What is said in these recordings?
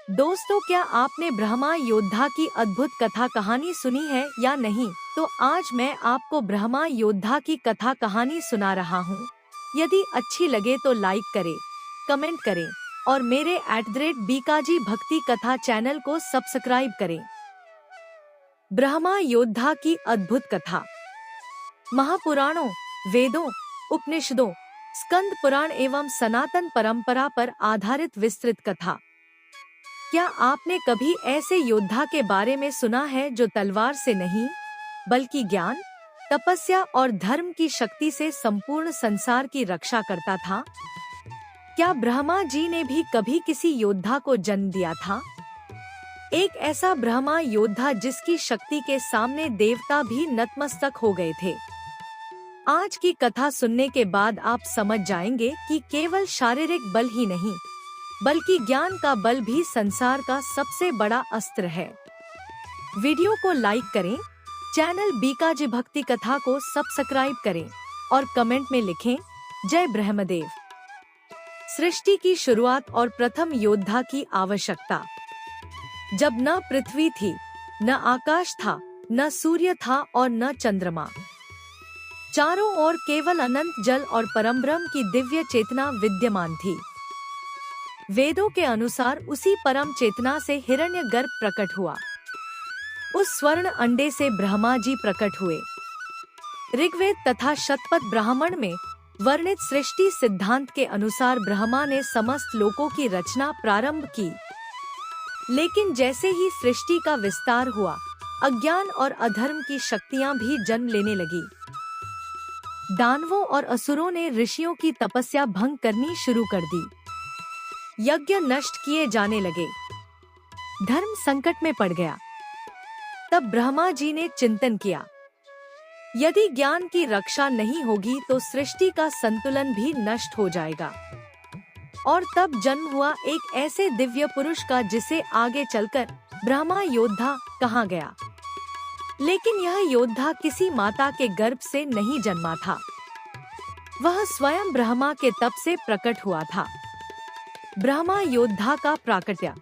दोस्तों, क्या आपने ब्रह्मा योद्धा की अद्भुत कथा कहानी सुनी है या नहीं? तो आज मैं आपको ब्रह्मा योद्धा की कथा कहानी सुना रहा हूँ। यदि अच्छी लगे तो लाइक करें, कमेंट करें और मेरे @बीकाजी भक्ति कथा चैनल को सब्सक्राइब करें। ब्रह्मा योद्धा की अद्भुत कथा। महापुराणों, वेदों, उपनिषदों, स्कंद पुराण एवं सनातन परंपरा पर आधारित विस्तृत कथा। क्या आपने कभी ऐसे योद्धा के बारे में सुना है जो तलवार से नहीं बल्कि ज्ञान, तपस्या और धर्म की शक्ति से संपूर्ण संसार की रक्षा करता था? क्या ब्रह्मा जी ने भी कभी किसी योद्धा को जन्म दिया था? एक ऐसा ब्रह्मा योद्धा जिसकी शक्ति के सामने देवता भी नतमस्तक हो गए थे। आज की कथा सुनने के बाद आप समझ जाएंगे कि केवल शारीरिक बल ही नहीं बल्कि ज्ञान का बल भी संसार का सबसे बड़ा अस्त्र है। वीडियो को लाइक करें, चैनल बीकाजी भक्ति कथा को सब्सक्राइब करें और कमेंट में लिखें जय ब्रह्मदेव। सृष्टि की शुरुआत और प्रथम योद्धा की आवश्यकता। जब न पृथ्वी थी, न आकाश था, न सूर्य था और न चंद्रमा, चारों ओर केवल अनंत जल और परमब्रह्म की दिव्य चेतना विद्यमान थी। वेदों के अनुसार उसी परम चेतना से हिरण्यगर्भ प्रकट हुआ। उस स्वर्ण अंडे से ब्रह्मा जी प्रकट हुए। ऋग्वेद तथा शतपथ ब्राह्मण में वर्णित सृष्टि सिद्धांत के अनुसार ब्रह्मा ने समस्त लोकों की रचना प्रारंभ की। लेकिन जैसे ही सृष्टि का विस्तार हुआ, अज्ञान और अधर्म की शक्तियां भी जन्म लेने लगी। दानवों और असुरों ने ऋषियों की तपस्या भंग करनी शुरू कर दी। यज्ञ नष्ट किए जाने लगे। धर्म संकट में पड़ गया। तब ब्रह्मा जी ने चिंतन किया, यदि ज्ञान की रक्षा नहीं होगी तो सृष्टि का संतुलन भी नष्ट हो जाएगा। और तब जन्म हुआ एक ऐसे दिव्य पुरुष का जिसे आगे चलकर ब्रह्मा योद्धा कहा गया। लेकिन यह योद्धा किसी माता के गर्भ से नहीं जन्मा था। वह स्वयं ब्रह्मा के तप से प्रकट हुआ था। ब्रह्मा योद्धा का प्राकट्य।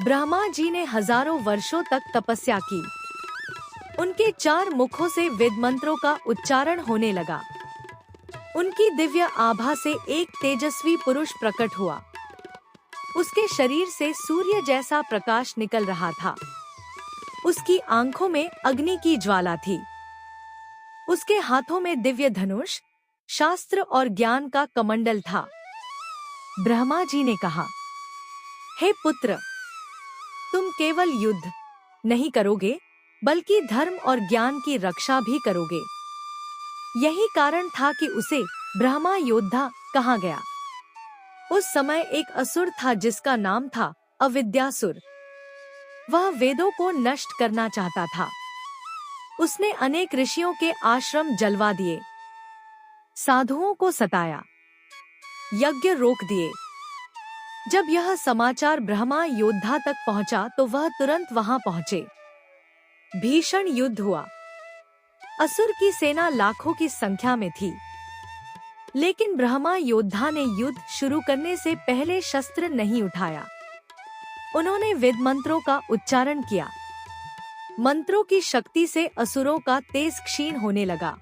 ब्रह्मा जी ने हजारों वर्षों तक तपस्या की। उनके 4 मुखों से वेद मंत्रों का उच्चारण होने लगा। उनकी दिव्य आभा से एक तेजस्वी पुरुष प्रकट हुआ। उसके शरीर से सूर्य जैसा प्रकाश निकल रहा था। उसकी आंखों में अग्नि की ज्वाला थी। उसके हाथों में दिव्य धनुष, शास्त्र और ज्ञान का कमंडल था। ब्रह्मा जी ने कहा, हे पुत्र, तुम केवल युद्ध नहीं करोगे बल्कि धर्म और ज्ञान की रक्षा भी करोगे। यही कारण था कि उसे ब्रह्मा योद्धा कहा गया। उस समय एक असुर था जिसका नाम था अविद्यासुर। वह वेदों को नष्ट करना चाहता था। उसने अनेक ऋषियों के आश्रम जलवा दिए, साधुओं को सताया, यज्ञ रोक दिए। जब यह समाचार ब्रह्मा योद्धा तक पहुंचा तो वह तुरंत वहां पहुंचे। भीषण युद्ध हुआ। असुर की सेना लाखों की संख्या में थी। लेकिन ब्रह्मा योद्धा ने युद्ध शुरू करने से पहले शस्त्र नहीं उठाया। उन्होंने वेद मंत्रों का उच्चारण किया। मंत्रों की शक्ति से असुरों का तेज क्षीण होने लगा।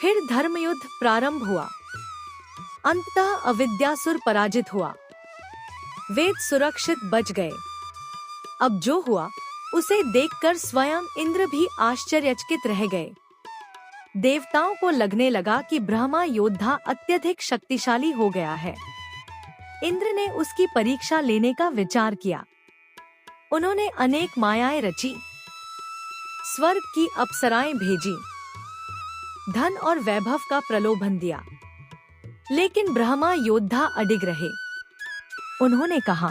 फिर धर्मयुद्ध प्रारंभ हुआ। अंततः अविद्यासुर पराजित हुआ। वेद सुरक्षित बच गए। अब जो हुआ उसे देखकर स्वयं इंद्र भी आश्चर्यचकित रह गए। देवताओं को लगने लगा कि ब्रह्मा योद्धा अत्यधिक शक्तिशाली हो गया है। इंद्र ने उसकी परीक्षा लेने का विचार किया। उन्होंने अनेक मायाएं रची, स्वर्ग की अप्सराएं भेजी, धन और वैभव का प्रलोभन दिया। लेकिन ब्रह्मा योद्धा अडिग रहे। उन्होंने कहा,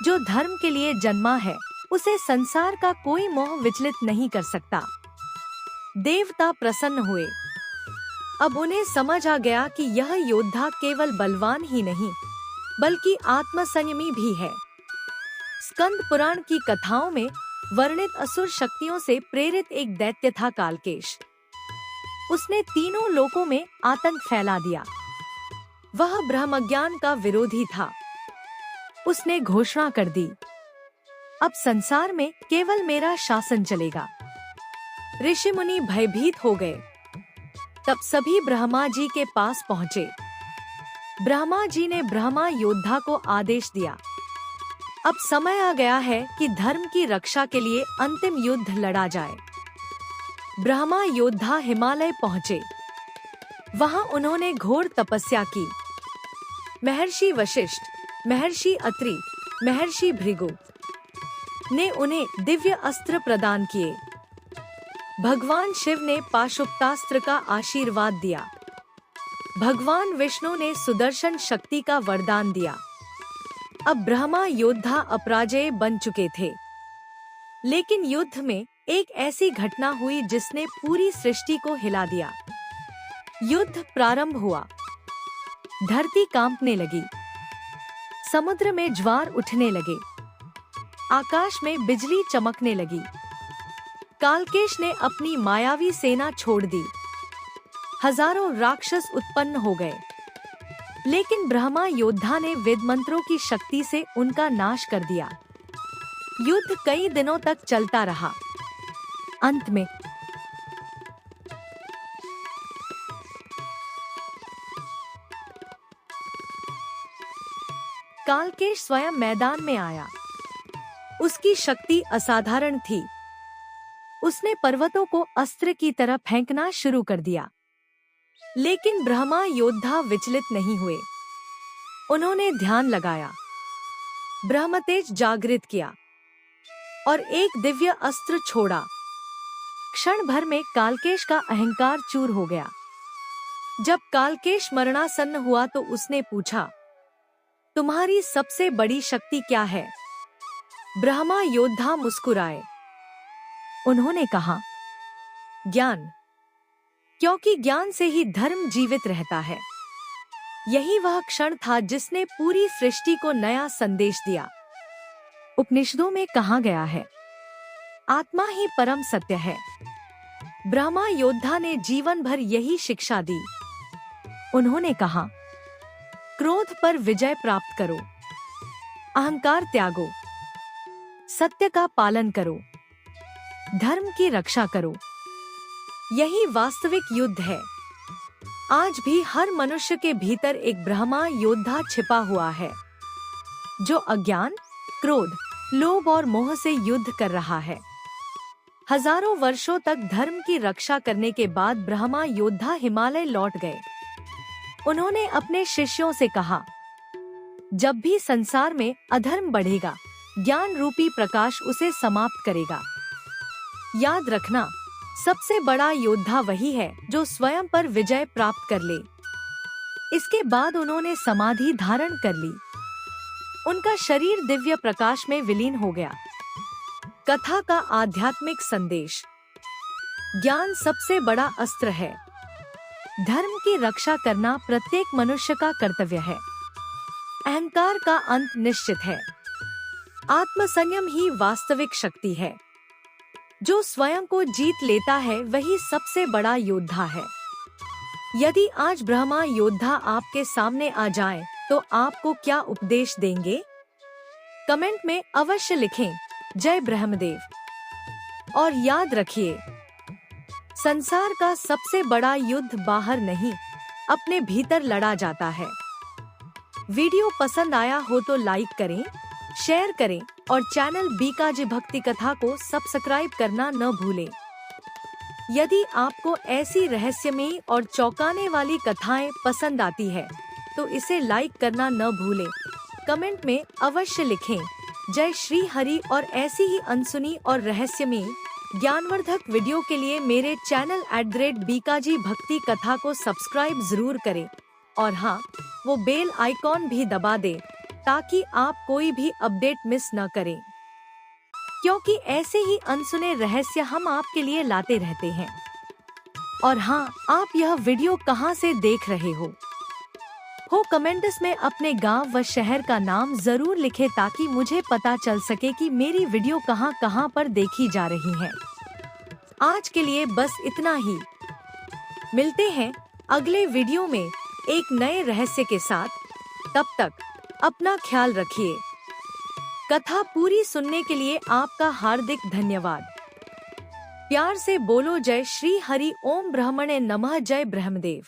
जो धर्म के लिए जन्मा है उसे संसार का कोई मोह विचलित नहीं कर सकता। देवता प्रसन्न हुए। अब उन्हें समझ आ गया कि यह योद्धा केवल बलवान ही नहीं बल्कि आत्मसंयमी भी है। स्कंद पुराण की कथाओं में वर्णित असुर शक्तियों से प्रेरित एक दैत्य था कालकेश। उसने तीनों लोकों में आतंक फैला दिया। वह ब्रह्मज्ञान का विरोधी था। उसने घोषणा कर दी, अब संसार में केवल मेरा शासन चलेगा। ऋषि मुनि भयभीत हो गए। तब सभी ब्रह्मा जी के पास पहुँचे। ब्रह्मा जी ने ब्रह्मा योद्धा को आदेश दिया, अब समय आ गया है कि धर्म की रक्षा के लिए अंतिम युद्ध लड़ा जाए। ब्रह्मा योद्धा हिमालय पहुँचे। वहां उन्होंने घोर तपस्या की। महर्षि वशिष्ठ, महर्षि अत्रि, महर्षि भृगु ने उन्हें दिव्य अस्त्र प्रदान किए। भगवान शिव ने पाशुपतास्त्र का आशीर्वाद दिया। भगवान विष्णु ने सुदर्शन शक्ति का वरदान दिया। अब ब्रह्मा योद्धा अपराजय बन चुके थे। लेकिन युद्ध में एक ऐसी घटना हुई जिसने पूरी सृष्टि को हिला दिया। युद्ध प्रारंभ हुआ। धरती कांपने लगी, समुद्र में ज्वार उठने लगे, आकाश में बिजली चमकने लगी। कालकेश ने अपनी मायावी सेना छोड़ दी। हजारों राक्षस उत्पन्न हो गए। लेकिन ब्रह्मा योद्धा ने वेद मंत्रों की शक्ति से उनका नाश कर दिया। युद्ध कई दिनों तक चलता रहा। अंत में कालकेश स्वयं मैदान में आया। उसकी शक्ति असाधारण थी। उसने पर्वतों को अस्त्र की तरह फेंकना शुरू कर दिया। लेकिन ब्रह्मा योद्धा विचलित नहीं हुए। उन्होंने ध्यान लगाया, ब्रह्मतेज जागृत किया और एक दिव्य अस्त्र छोड़ा। क्षण भर में कालकेश का अहंकार चूर हो गया। जब कालकेश मरणासन्न हुआ तो उसने पूछा, तुम्हारी सबसे बड़ी शक्ति क्या है? ब्रह्मा योद्धा मुस्कुराए। उन्होंने कहा, ज्ञान, क्योंकि ज्ञान से ही धर्म जीवित रहता है। यही वह क्षण था जिसने पूरी सृष्टि को नया संदेश दिया। उपनिषदों में कहा गया है, आत्मा ही परम सत्य है। ब्रह्मा योद्धा ने जीवन भर यही शिक्षा दी। उन्होंने कहा, क्रोध पर विजय प्राप्त करो, अहंकार त्यागो, सत्य का पालन करो, धर्म की रक्षा करो। यही वास्तविक युद्ध है। आज भी हर मनुष्य के भीतर एक ब्रह्मा योद्धा छिपा हुआ है, जो अज्ञान, क्रोध, लोभ और मोह से युद्ध कर रहा है। हजारों वर्षों तक धर्म की रक्षा करने के बाद ब्रह्मा योद्धा हिमालय लौट गए। उन्होंने अपने शिष्यों से कहा, जब भी संसार में अधर्म बढ़ेगा, ज्ञान रूपी प्रकाश उसे समाप्त करेगा। याद रखना, सबसे बड़ा योद्धा वही है जो स्वयं पर विजय प्राप्त कर ले। इसके बाद उन्होंने समाधि धारण कर ली। उनका शरीर दिव्य प्रकाश में विलीन हो गया। कथा का आध्यात्मिक संदेश, ज्ञान सबसे बड़ा अस्त्र है। धर्म की रक्षा करना प्रत्येक मनुष्य का कर्तव्य है। अहंकार का अंत निश्चित है। आत्मसंयम ही वास्तविक शक्ति है। जो स्वयं को जीत लेता है वही सबसे बड़ा योद्धा है। यदि आज ब्रह्मा योद्धा आपके सामने आ जाए तो आपको क्या उपदेश देंगे? कमेंट में अवश्य लिखें। जय ब्रह्मदेव। और याद रखिए, संसार का सबसे बड़ा युद्ध बाहर नहीं, अपने भीतर लड़ा जाता है। वीडियो पसंद आया हो तो लाइक करें, शेयर करें और चैनल बीकाजी भक्ति कथा को सब्सक्राइब करना न भूलें। यदि आपको ऐसी रहस्यमयी और चौंकाने वाली कथाएं पसंद आती है तो इसे लाइक करना न भूलें। कमेंट में अवश्य लिखें जय श्री हरि और ऐसी ही अनसुनी और रहस्यमयी ज्ञानवर्धक वीडियो के लिए मेरे चैनल @बीकाजी भक्ति कथा को सब्सक्राइब जरूर करें और हाँ, वो बेल आइकॉन भी दबा दें ताकि आप कोई भी अपडेट मिस न करें, क्योंकि ऐसे ही अनसुने रहस्य हम आपके लिए लाते रहते हैं। और हाँ, आप यह वीडियो कहाँ से देख रहे हो कमेंट्स में अपने गांव व शहर का नाम जरूर लिखें ताकि मुझे पता चल सके कि मेरी वीडियो कहाँ कहाँ पर देखी जा रही है। आज के लिए बस इतना ही। मिलते हैं अगले वीडियो में एक नए रहस्य के साथ। तब तक अपना ख्याल रखिए। कथा पूरी सुनने के लिए आपका हार्दिक धन्यवाद। प्यार से बोलो जय श्री हरि ओम ब्रह्मणे नमः, जय ब्रह्मदेव।